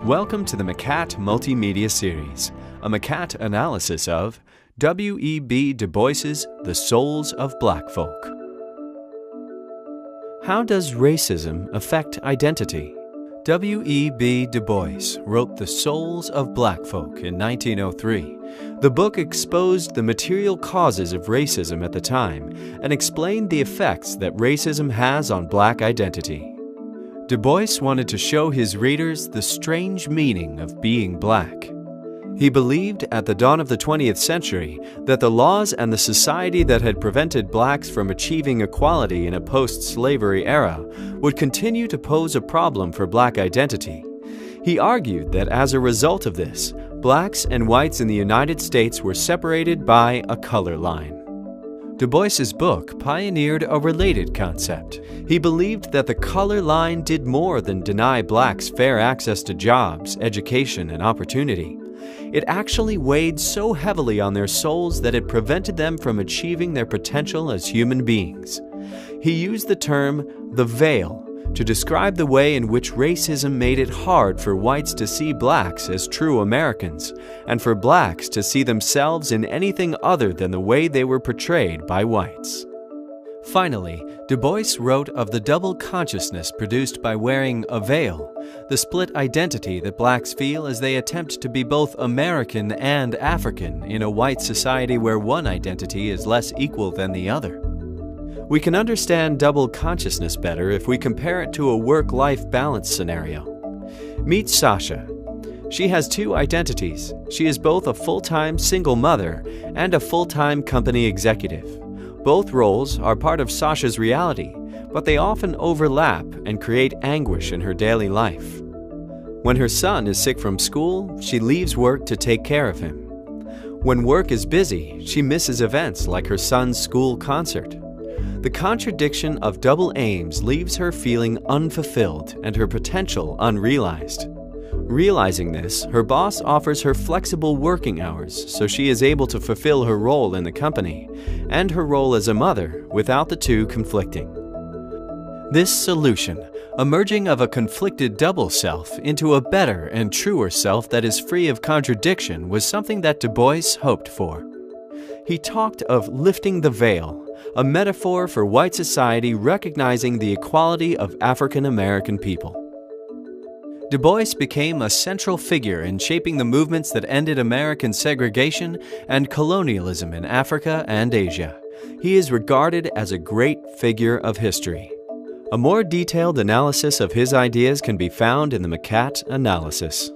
Welcome to the MCAT Multimedia Series, a MCAT analysis of W.E.B. Du Bois's The Souls of Black Folk. How does racism affect identity? W.E.B. Du Bois wrote The Souls of Black Folk in 1903. The book exposed the material causes of racism at the time and explained the effects that racism has on black identity. Du Bois wanted to show his readers the strange meaning of being black. He believed at the dawn of the 20th century that the laws and the society that had prevented blacks from achieving equality in a post-slavery era would continue to pose a problem for black identity. He argued that as a result of this, blacks and whites in the United States were separated by a color line. Du Bois's book pioneered a related concept. He believed that the color line did more than deny blacks fair access to jobs, education, and opportunity. It actually weighed so heavily on their souls that it prevented them from achieving their potential as human beings. He used the term the veil to describe the way in which racism made it hard for whites to see blacks as true Americans, and for blacks to see themselves in anything other than the way they were portrayed by whites. Finally, Du Bois wrote of the double consciousness produced by wearing a veil, the split identity that blacks feel as they attempt to be both American and African in a white society where one identity is less equal than the other. We can understand double consciousness better if we compare it to a work-life balance scenario. Meet Sasha. She has two identities. She is both a full-time single mother and a full-time company executive. Both roles are part of Sasha's reality, but they often overlap and create anguish in her daily life. When her son is sick from school, she leaves work to take care of him. When work is busy, she misses events like her son's school concert. The contradiction of double aims leaves her feeling unfulfilled and her potential unrealized. Realizing this, her boss offers her flexible working hours so she is able to fulfill her role in the company and her role as a mother without the two conflicting. This solution, a merging of a conflicted double self into a better and truer self that is free of contradiction, was something that Du Bois hoped for. He talked of lifting the veil, a metaphor for white society recognizing the equality of African American people. Du Bois became a central figure in shaping the movements that ended American segregation and colonialism in Africa and Asia. He is regarded as a great figure of history. A more detailed analysis of his ideas can be found in the MCAT analysis.